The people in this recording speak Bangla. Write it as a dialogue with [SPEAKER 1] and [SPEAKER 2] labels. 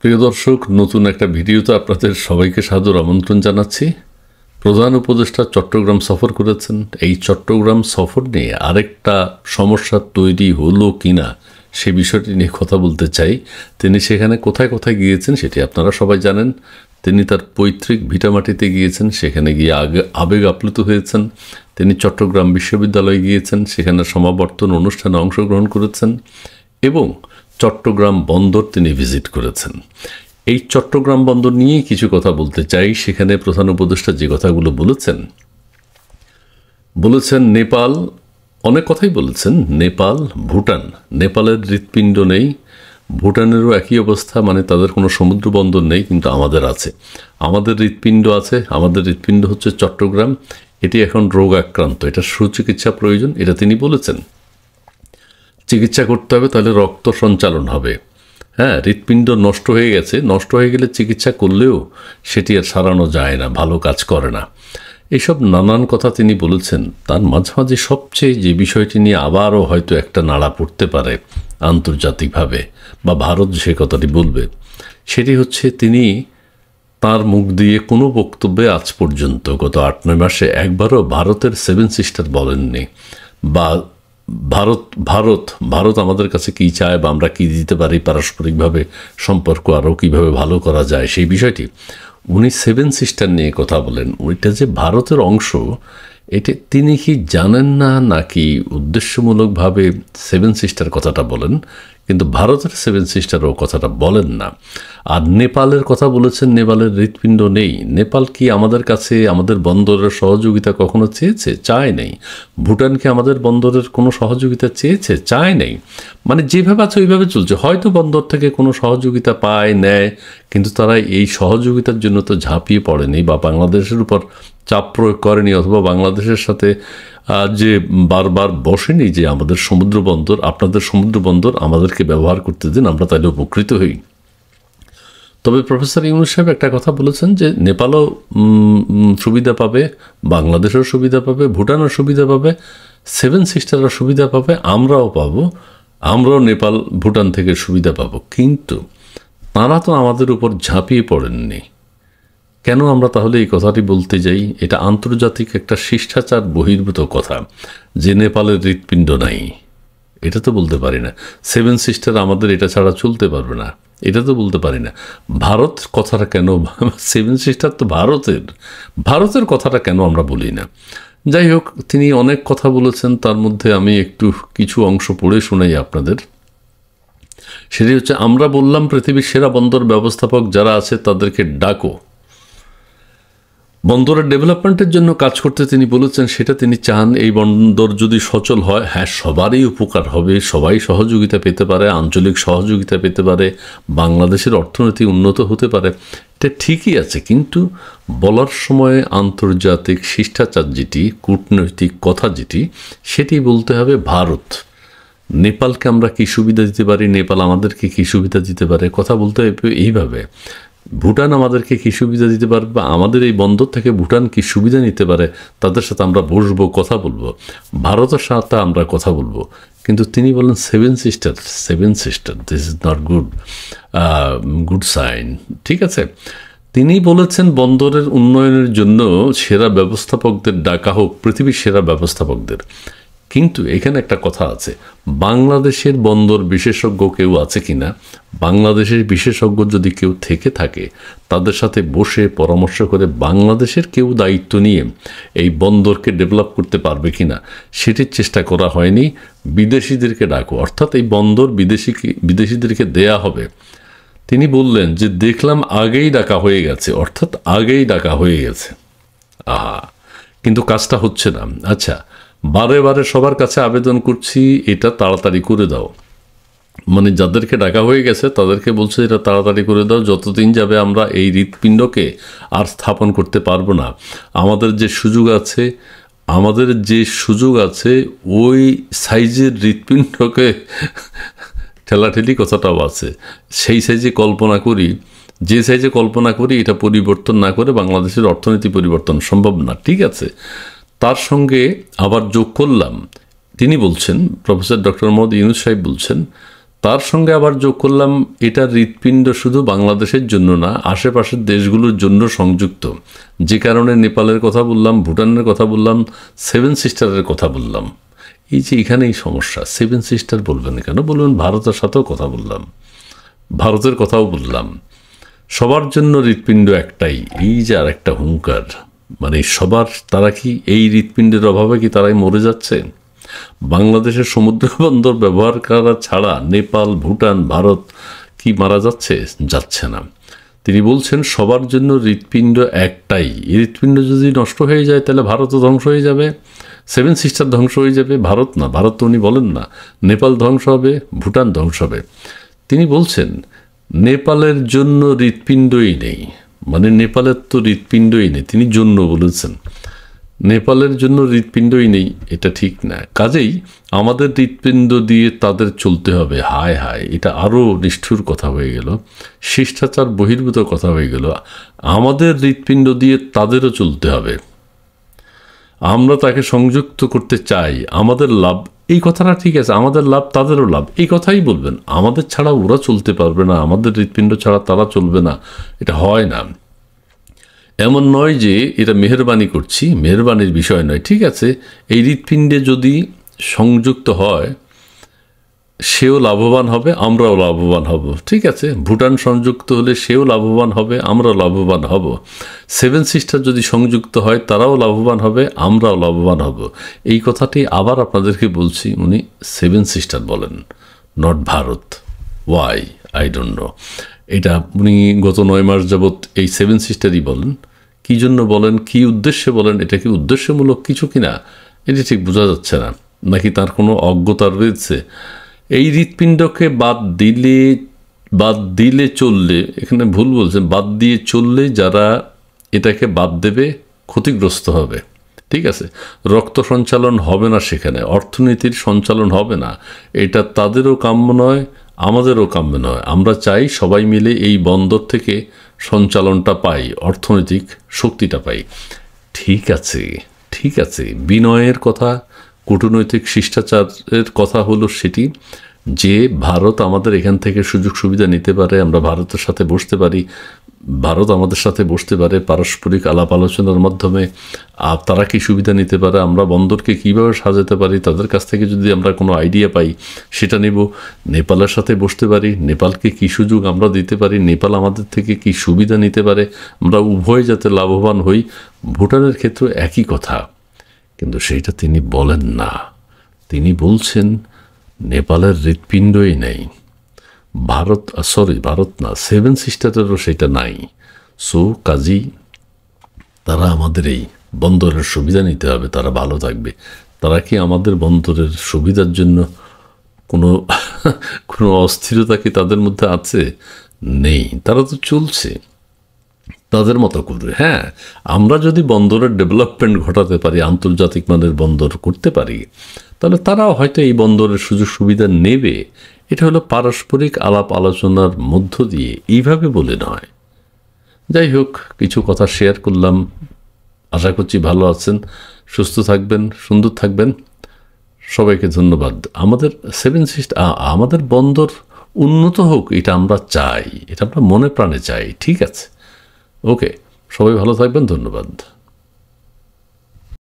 [SPEAKER 1] প্রিয় দর্শক, নতুন একটা ভিডিওতে আপনাদের সবাইকে সাদর আমন্ত্রণ জানাচ্ছি। প্রধান উপদেষ্টা চট্টগ্রাম সফর করেছেন। এই চট্টগ্রাম সফর নিয়ে আরেকটা সমস্যা তৈরি হলো কিনা সে বিষয়টি নিয়ে কথা বলতে চাই। তিনি সেখানে কোথায় কোথায় গিয়েছেন সেটি আপনারা সবাই জানেন। তিনি তার পৈতৃক ভিটামাটিতে গিয়েছেন, সেখানে গিয়ে আবেগ আপ্লুত হয়েছেন। তিনি চট্টগ্রাম বিশ্ববিদ্যালয়ে গিয়েছেন, সেখানে সমাবর্তন অনুষ্ঠানে অংশগ্রহণ করেছেন এবং চট্টগ্রাম বন্দর তিনি ভিজিট করেছেন। এই চট্টগ্রাম বন্দর নিয়েই কিছু কথা বলতে চাই। সেখানে প্রধান উপদেষ্টা যে কথাগুলো বলেছেন নেপাল, অনেক কথাই বলেছেন। নেপাল, ভুটান, নেপালের হৃৎপিণ্ড নেই, ভুটানেরও একই অবস্থা, মানে তাদের কোনো সমুদ্র বন্দর নেই, কিন্তু আমাদের আছে। আমাদের হৃৎপিণ্ড আছে, আমাদের হৃৎপিণ্ড হচ্ছে চট্টগ্রাম। এটি এখন রোগ আক্রান্ত, এটা সুচিকিৎসা প্রয়োজন, এটা তিনি বলেছেন। চিকিৎসা করতে হবে, তাহলে রক্ত সঞ্চালন হবে। হ্যাঁ, হৃৎপিণ্ড নষ্ট হয়ে গেছে, নষ্ট হয়ে গেলে চিকিৎসা করলেও সেটি আর সারানো যায় না, ভালো কাজ করে না। এইসব নানান কথা তিনি বলেছেন। তার মাঝামাঝি সবচেয়ে যে বিষয়টি নিয়ে আবারও হয়তো একটা নাড়া পড়তে পারে আন্তর্জাতিকভাবে, বা ভারত সে কথাটি বলবে, সেটি হচ্ছে তিনি তার মুখ দিয়ে কোনো বক্তব্যে আজ পর্যন্ত গত 8-9 মাসে একবারও ভারতের 7 সিস্টার বলেননি, বা ভারত আমাদের কাছে কী চায় বা আমরা কী দিতে পারি, পারস্পরিকভাবে সম্পর্ক আরও কীভাবে ভালো করা যায় সেই বিষয়টি উনি 7 সিস্টার নিয়ে কথা বলেন। ওইটা যে ভারতের অংশ, এটা তিনি কি জানেন না, নাকি উদ্দেশ্যমূলকভাবে 7 সিস্টার কথাটা বলেন, কিন্তু ভারতের 7 সিস্টারও কথাটা বলেন না। আর নেপালের কথা বলেছেন, নেপালের হৃৎপিণ্ড নেই। নেপাল কি আমাদের কাছে আমাদের বন্দরের সহযোগিতা কখনো চেয়েছে? চায় নেই। ভুটান কি আমাদের বন্দরের কোনো সহযোগিতা চেয়েছে? চায় নেই। মানে যেভাবে আছে ওইভাবে চলছে। হয়তো বন্দর থেকে কোনো সহযোগিতা পায়, নেয়, কিন্তু তারা এই সহযোগিতার জন্য তো ঝাঁপিয়ে পড়েনি বা বাংলাদেশের উপর চাপ প্রয়োগ করেনি, অথবা বাংলাদেশের সাথে যে বারবার বসেনি যে আমাদের সমুদ্র বন্দর, আপনাদের সমুদ্র বন্দর আমাদেরকে ব্যবহার করতে দিন, আমরা তাহলে উপকৃত হই। তবে প্রফেসর ইউনূস সাহেব একটা কথা বলেছেন যে নেপালও সুবিধা পাবে, বাংলাদেশও সুবিধা পাবে, ভুটানও সুবিধা পাবে, 7 সিস্টারও সুবিধা পাবে, আমরাও পাবো, আমরাও নেপাল ভুটান থেকে সুবিধা পাবো। কিন্তু তাঁরা তো আমাদের উপর ঝাঁপিয়ে পড়েননি। কেন আমরা তাহলে এই কথাটি বলতে যাই? এটা আন্তর্জাতিক একটা শিষ্টাচার বহির্ভূত কথা যে নেপালের হৃৎপিণ্ড নাই, এটা তো বলতে পারি না। 7 সিস্টার আমাদের এটা ছাড়া চলতে পারবে না, এটা তো বলতে পারি না। ভারত কথাটা কেন, 7 সিস্টার তো ভারতের কথাটা কেন আমরা বলি না? যাই হোক, তিনি অনেক কথা বলেছেন, তার মধ্যে আমি একটু কিছু অংশ পড়ে শোনাই আপনাদের। সেটি হচ্ছে, আমরা বললাম পৃথিবীর সেরা বন্দর ব্যবস্থাপক যারা আছে তাদেরকে ডাকো। বন্দরের ডেভেলপমেন্টের জন্য কাজ করতে তিনি বলেছেন, সেটা তিনি চান। এই বন্দর যদি সচল হয়, হ্যাঁ, সবারই উপকার হবে, সবাই সহযোগিতা পেতে পারে, আঞ্চলিক সহযোগিতা পেতে পারে, বাংলাদেশের অর্থনীতি উন্নত হতে পারে। এটা ঠিকই আছে, কিন্তু বলার সময় আন্তর্জাতিক শিষ্টাচার যেটি, কূটনৈতিক কথা যেটি, সেটি বলতে হবে। ভারত, নেপালকে আমরা কী সুবিধা দিতে পারি, নেপাল আমাদেরকে কী সুবিধা দিতে পারে, কথা বলতে হবে এইভাবে। ভুটান আমাদেরকে কী সুবিধা দিতে পারবে, বা আমাদের এই বন্দর থেকে ভুটান কী সুবিধা নিতে পারে, তাদের সাথে আমরা বসবো, কথা বলবো। ভারতের সাথে আমরা কথা বলবো। কিন্তু তিনি বলেন 7 sister, this is not good sign. ঠিক আছে, তিনি বলেছেন বন্দরের উন্নয়নের জন্য সেরা ব্যবস্থাপকদের ডাকা হোক, পৃথিবীর সেরা ব্যবস্থাপকদের। কিন্তু এখানে একটা কথা আছে, বাংলাদেশের বন্দর বিশেষজ্ঞ কেউ আছে কিনা, বাংলাদেশের বিশেষজ্ঞ যদি কেউ থেকে থাকে, তাদের সাথে বসে পরামর্শ করে বাংলাদেশের কেউ দায়িত্ব নিয়ে এই বন্দরকে ডেভেলপ করতে পারবে কিনা সেটির চেষ্টা করা হয়নি। বিদেশিদেরকে ডাকো, অর্থাৎ এই বন্দর বিদেশিদেরকে দেয়া হবে। তিনি বললেন যে দেখলাম আগেই ডাকা হয়ে গেছে, অর্থাৎ আগেই ডাকা হয়ে গেছে। কিন্তু কাজটা হচ্ছে না। আচ্ছা, বারে বারে সবার কাছে আবেদন করছি, এটা তাড়াতাড়ি করে দাও। মানে যাদেরকে ডাকা হয়ে গেছে তাদেরকে বলছে এটা তাড়াতাড়ি করে দাও, যতদিন যাবে আমরা এই হৃৎপিণ্ডকে আর স্থাপন করতে পারবো না। আমাদের যে সুযোগ আছে ওই সাইজের হৃৎপিণ্ডকে, ঠেলাঠেলি কথাটাও আছে, সেই সাইজে কল্পনা করি, যে সাইজে কল্পনা করি এটা পরিবর্তন না করে বাংলাদেশের অর্থনীতি পরিবর্তন সম্ভব না। ঠিক আছে, তার সঙ্গে আবার যোগ করলাম, তিনি বলছেন, প্রফেসর ডক্টর মোহাম্মদ ইউনূস সাহেব বলছেন, তার সঙ্গে আবার যোগ করলাম এটার হৃৎপিণ্ড শুধু বাংলাদেশের জন্য না, আশেপাশের দেশগুলোর জন্য সংযুক্ত, যে কারণে নেপালের কথা বললাম, ভুটানের কথা বললাম, সেভেন সিস্টারের কথা বললাম। এই যে এখানেই সমস্যা, সেভেন সিস্টার বলবেন কেন, বলবেন ভারতের সাথেও কথা বললাম, ভারতের কথাও বললাম, সবার জন্য হৃৎপিণ্ড একটাই। এই যে আর একটা হুঙ্কার, মানে সবার, তারা কি এই হৃৎপিণ্ডের অভাবে কি তারাই মরে যাচ্ছে? বাংলাদেশের সমুদ্র বন্দর ব্যবহার করা ছাড়া নেপাল, ভুটান, ভারত কি মারা যাচ্ছে? যাচ্ছে না। তিনি বলছেন সবার জন্য হৃৎপিণ্ড একটাই। হৃৎপিণ্ড যদি নষ্ট হয়ে যায় তাহলে ভারতও ধ্বংস হয়ে যাবে, সেভেন সিস্টার ধ্বংস হয়ে যাবে। ভারত না, ভারত তো উনি বলেন না, নেপাল ধ্বংস হবে, ভুটান ধ্বংস হবে। তিনি বলছেন নেপালের জন্য হৃৎপিণ্ডই নেই, মানে নেপালের তো হৃৎপিণ্ডই নেই, তিনি জন্য বলেছেন, নেপালের জন্য হৃৎপিণ্ডই নেই, এটা ঠিক না। কাজেই আমাদের হৃৎপিণ্ড দিয়ে তাদের চলতে হবে। হায় হায়, এটা আরও নিষ্ঠুর কথা হয়ে গেল, শিষ্টাচার বহির্ভূত কথা হয়ে গেল। আমাদের হৃৎপিণ্ড দিয়ে তাদেরও চলতে হবে, আমরা তাকে সংযুক্ত করতে চাই, আমাদের লাভ। এই কথাটা ঠিক আছে, আমাদের লাভ তাদেরও লাভ, এই কথাই বলবেন। আমাদের ছাড়া ওরা চলতে পারবে না, আমাদের হৃৎপিণ্ড ছাড়া তারা চলবে না, এটা হয় না। এমন নয় যে এটা মেহরবানি করছি, মেহরবানির বিষয় নয়। ঠিক আছে, এই হৃৎপিণ্ডে যদি সংযুক্ত হয় সেও লাভবান হবে, আমরাও লাভবান হব। ঠিক আছে, ভুটান সংযুক্ত হলে সেও লাভবান হবে, আমরাও লাভবান হব। সেভেন সিস্টার যদি সংযুক্ত হয় তারাও লাভবান হবে, আমরাও লাভবান হব। এই কথাটি আবার আপনাদেরকে বলছি, উনি সেভেন সিস্টার বলেন, not Bharat. Why I don't know. এটা উনি গত 9 মাস যাবৎ এই সেভেন সিস্টারই বলেন। কী জন্য বলেন, কী উদ্দেশ্যে বলেন, এটা কি উদ্দেশ্যমূলক কিছু কিনা এটি ঠিক বোঝা যাচ্ছে না, নাকি তার কোনো অজ্ঞতা রয়েছে। এই হৃৎপিণ্ডকে বাদ দিলে চললে, এখানে ভুল বলছেন, বাদ দিয়ে চললে যারা এটাকে বাদ দেবে ক্ষতিগ্রস্ত হবে। ঠিক আছে, রক্ত সঞ্চালন হবে না, সেখানে অর্থনীতির সঞ্চালন হবে না। এটা তাদেরও কাম্য নয়, আমাদেরও কাম্য নয়। আমরা চাই সবাই মিলে এই বন্দর থেকে সঞ্চালনটা পাই, অর্থনৈতিক শক্তিটা পাই। ঠিক আছে, ঠিক আছে, বিনয়ের কথা, কূটনৈতিক শিষ্টাচারের কথা হলো সেটি যে ভারত আমাদের এখান থেকে সুযোগ সুবিধা নিতে পারে, আমরা ভারতের সাথে বসতে পারি, ভারত আমাদের সাথে বসতে পারে, পারস্পরিক আলাপ আলোচনার মাধ্যমে তারা কি সুবিধা নিতে পারে, আমরা বন্দরকে কীভাবে সাজাতে পারি, তাদের কাছ থেকে যদি আমরা কোনো আইডিয়া পাই সেটা নেব। নেপালের সাথে বসতে পারি, নেপালকে কী সুযোগ আমরা দিতে পারি, নেপাল আমাদের থেকে কী সুবিধা নিতে পারে, আমরা উভয় যাতে লাভবান হই। ভুটানের ক্ষেত্রে একই কথা, কিন্তু সেইটা তিনি বলেন না। তিনি বলছেন নেপালের হৃৎপিণ্ডই নেই, ভারত না, সেভেন সিস্টারেরও সেটা নাই। সো কাজী তারা আমাদের এই বন্দরের সুবিধা নিতে হবে, তারা ভালো থাকবে। তারা কি আমাদের বন্দরের সুবিধার জন্য কোনো অস্থিরতা কি তাদের মধ্যে আছে? নেই, তারা তো চলছে তাদের মতো করে। হ্যাঁ, আমরা যদি বন্দরের ডেভেলপমেন্ট ঘটাতে পারি, আন্তর্জাতিক মানের বন্দর করতে পারি, তাহলে তারাও হয়তো এই বন্দরের সুযোগ সুবিধা নেবে। এটা হলো পারস্পরিক আলাপ আলোচনার মধ্য দিয়ে, এইভাবে বলে নয়। যাই হোক, কিছু কথা শেয়ার করলাম, আশা করছি ভালো আছেন, সুস্থ থাকবেন, সুন্দর থাকবেন। সবাইকে ধন্যবাদ। আমাদের সেভেন সিস্টার, আমাদের বন্দর উন্নত হোক, এটা আমরা চাই, এটা আমরা মনে প্রাণে চাই। ঠিক আছে, ওকে, সবাই ভালো থাকবেন, ধন্যবাদ।